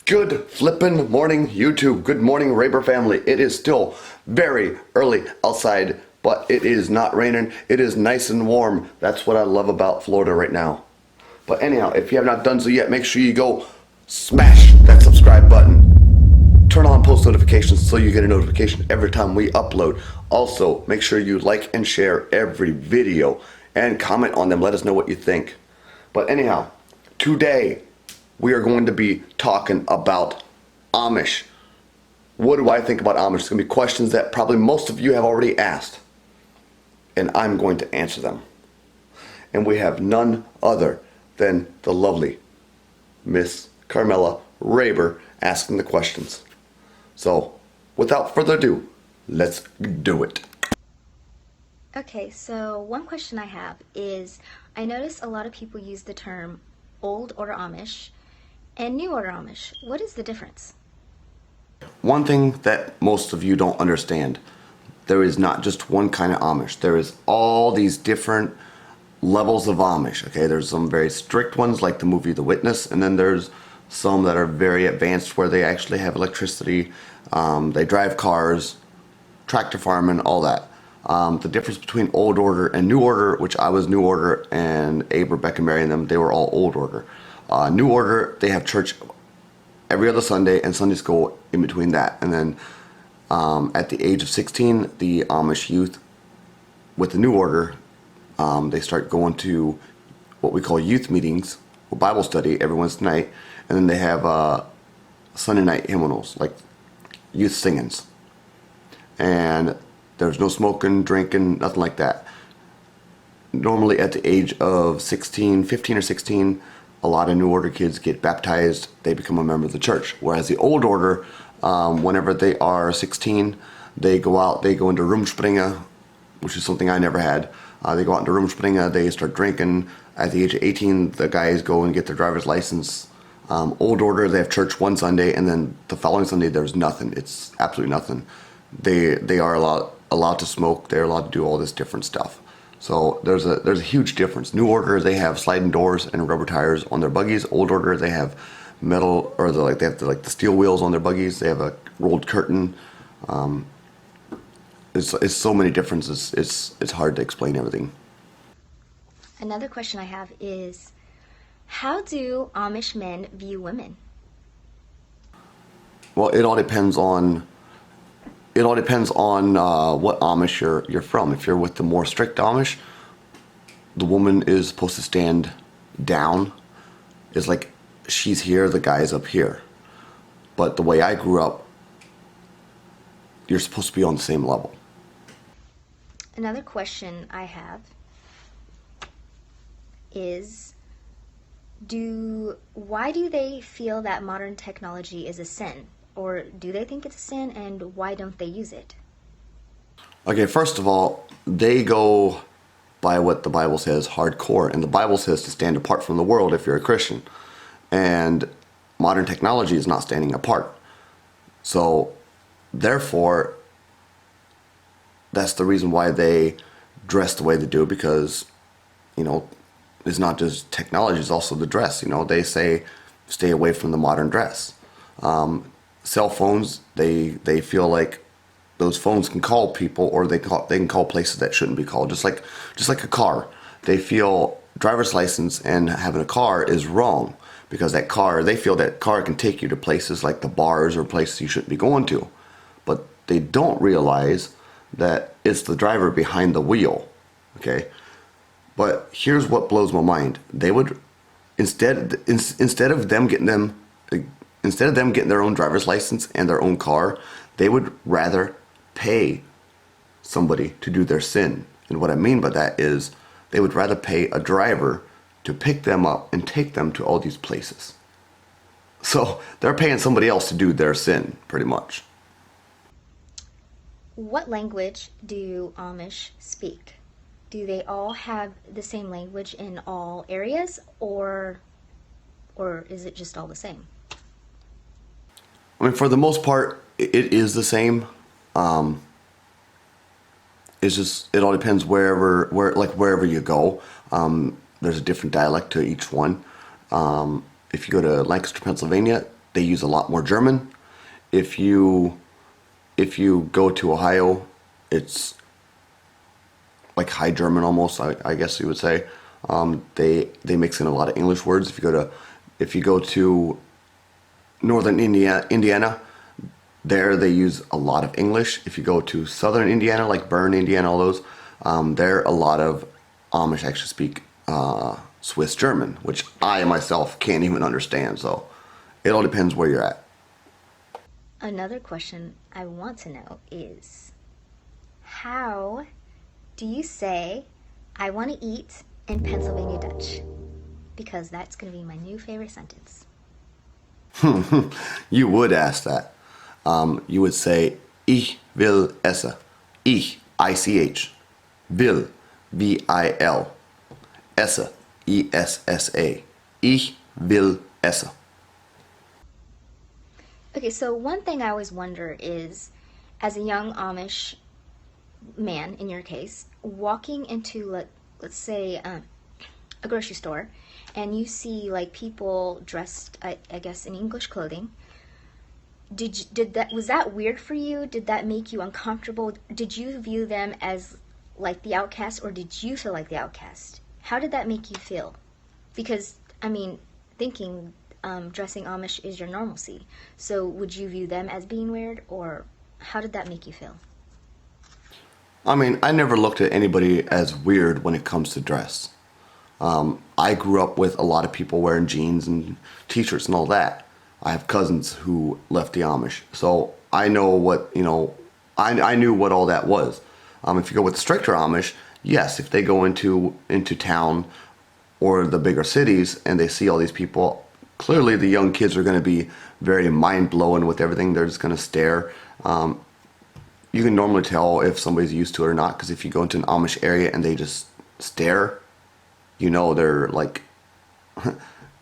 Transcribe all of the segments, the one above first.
Good flippin' morning, YouTube. Good morning, Raber family. It is still very early outside, but it is not raining. It is nice and warm. That's what I love about Florida right now. But anyhow, if you have not done so yet, make sure you go smash that subscribe button. Turn on post notifications so you get a notification every time we upload. Also, make sure you like and share every video and comment on them. Let us know what you think. But anyhow, today we are going to be talking about Amish. What do I think about Amish? It's going to be questions that probably most of you have already asked, and I'm going to answer them. And we have none other than the lovely Miss Carmela Raber asking the questions. So, without further ado, let's do it. Okay, so one question I have is, I notice a lot of people use the term Old Order Amish and New Order Amish. What is the difference? One thing that most of you don't understand, there is not just one kind of Amish. There is all these different levels of Amish, okay? There's some very strict ones like the movie The Witness, and then there's some that are very advanced where they actually have electricity, they drive cars, tractor farming, all that. The difference between Old Order and New Order, which I was New Order, and Abe, Rebecca, Mary, and them, they were all Old Order. New Order, they have church every other Sunday and Sunday school in between that. And then at the age of 16, the Amish youth with the New Order, they start going to what we call youth meetings or Bible study every Wednesday night. And then they have Sunday night hymnals, like youth singings. And there's no smoking, drinking, nothing like that. Normally at the age of 16, 15 or 16, a lot of New Order kids get baptized, they become a member of the church. Whereas the Old Order, whenever they are 16, they go out, they go into Rumspringa, which is something I never had. They go out into Rumspringa, they start drinking. At the age of 18, the guys go and get their driver's license. Old Order, they have church one Sunday, and then the following Sunday there's nothing. It's absolutely nothing. They are allowed to smoke, they're allowed to do all this different stuff. So there's a huge difference. New Order, they have sliding doors and rubber tires on their buggies. Old Order, they have metal, or they have the steel wheels on their buggies. They have a rolled curtain. It's so many differences. It's hard to explain everything. Another question I have is, how do Amish men view women? Well, it all depends on what Amish you're from. If you're with the more strict Amish, the woman is supposed to stand down. It's like she's here, the guy's up here. But the way I grew up, you're supposed to be on the same level. Another question I have is, why do they feel that modern technology is a sin? Or do they think it's a sin, and why don't they use it? Okay, first of all, they go by what the Bible says, hardcore. And the Bible says to stand apart from the world if you're a Christian. And modern technology is not standing apart. So, therefore, that's the reason why they dress the way they do, because, it's not just technology, it's also the dress. They say stay away from the modern dress. Cell phones, they feel like those phones can call people, or they can call places that shouldn't be called. Just like a car, they feel driver's license and having a car is wrong, because they feel that car can take you to places like the bars or places you shouldn't be going to. But they don't realize that it's the driver behind the wheel. Okay, but here's what blows my mind: they would instead of them getting their own driver's license and their own car, they would rather pay somebody to do their sin. And what I mean by that is they would rather pay a driver to pick them up and take them to all these places. So they're paying somebody else to do their sin, pretty much. What language do Amish speak? Do they all have the same language in all areas, or is it just all the same? I mean, for the most part, it is the same. It all depends wherever you go. There's a different dialect to each one. If you go to Lancaster, Pennsylvania, they use a lot more German. If you go to Ohio, it's like High German almost, I guess you would say. They mix in a lot of English words. If you go to northern Indiana, there they use a lot of English. If you go to southern Indiana, like Bern, Indiana, all those, there a lot of Amish actually speak Swiss German, which I myself can't even understand. So it all depends where you're at. Another question I want to know is, how do you say "I want to eat" in Pennsylvania Dutch? Because that's going to be my new favorite sentence. You would ask that. You would say "Ich will essen." Ich, I-C-H. Will, V-I-L. Esse, E-S-S-A. Ich will essen. Okay, so one thing I always wonder is, as a young Amish man, in your case, walking into, let's say, a grocery store, and you see like people dressed, I guess, in English clothing. Was that weird for you? Did that make you uncomfortable? Did you view them as like the outcast, or did you feel like the outcast? How did that make you feel? Because, I mean, thinking dressing Amish is your normalcy. So would you view them as being weird, or how did that make you feel? I mean, I never looked at anybody as weird when it comes to dress. I grew up with a lot of people wearing jeans and t-shirts and all that. I have cousins who left the Amish, so I know what, I knew what all that was. If you go with the stricter Amish, yes, if they go into town or the bigger cities and they see all these people, clearly the young kids are going to be very mind-blowing with everything. They're just going to stare. You can normally tell if somebody's used to it or not, because if you go into an Amish area and they just stare, they're like,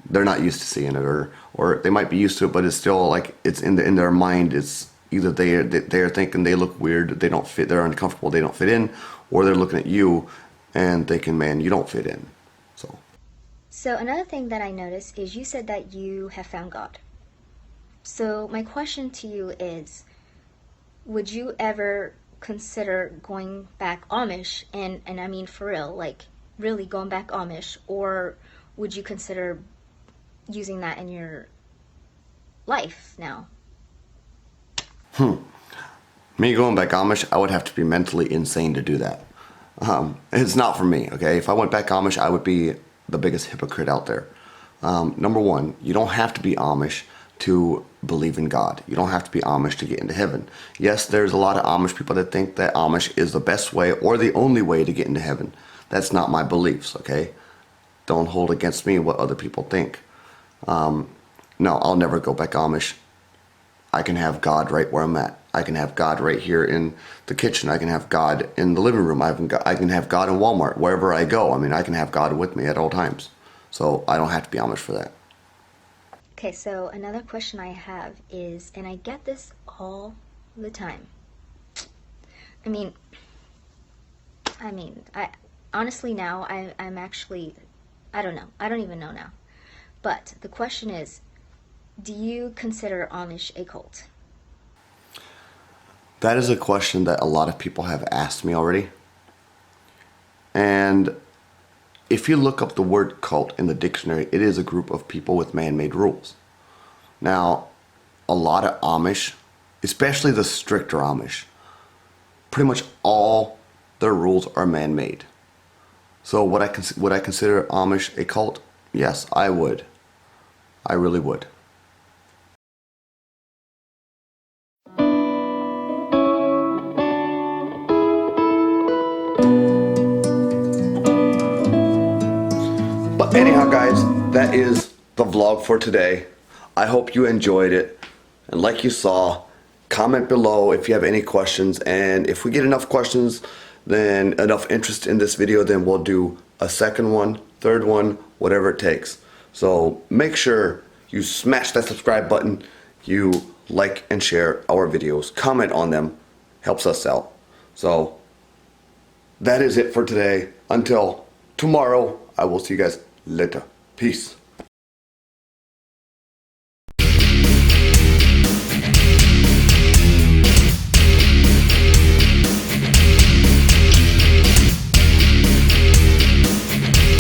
they're not used to seeing it, or they might be used to it, but it's still like, it's in their mind. It's either they're thinking they look weird, they don't fit, they're uncomfortable, they don't fit in, or they're looking at you and thinking, man, you don't fit in. So another thing that I noticed is you said that you have found God. So my question to you is, would you ever consider going back Amish, and I mean for real, like really going back Amish, or would you consider using that in your life now? Me going back Amish, I would have to be mentally insane to do that. It's not for me, okay? If I went back Amish, I would be the biggest hypocrite out there. Number one, you don't have to be Amish to believe in God. You don't have to be Amish to get into heaven. Yes, there's a lot of Amish people that think that Amish is the best way or the only way to get into heaven. That's not my beliefs, okay? Don't hold against me what other people think. No, I'll never go back Amish. I can have God right where I'm at. I can have God right here in the kitchen. I can have God in the living room. I can have God in Walmart, wherever I go. I mean, I can have God with me at all times. So I don't have to be Amish for that. Okay, so another question I have is, and I get this all the time. I mean, I honestly now I'm actually, I don't know. I don't even know now. But the question is, do you consider Amish a cult? That is a question that a lot of people have asked me already. And if you look up the word cult in the dictionary, it is a group of people with man-made rules. Now, a lot of Amish, especially the stricter Amish, pretty much all their rules are man-made. So would I consider Amish a cult? Yes, I would. I really would. But anyhow, guys, that is the vlog for today. I hope you enjoyed it. And like you saw, comment below if you have any questions. And if we get enough questions, then enough interest in this video, then we'll do a second one, third one, whatever it takes. So make sure you smash that subscribe button, you like and share our videos, comment on them, helps us out. So that is it for today. Until tomorrow, I will see you guys later. Peace.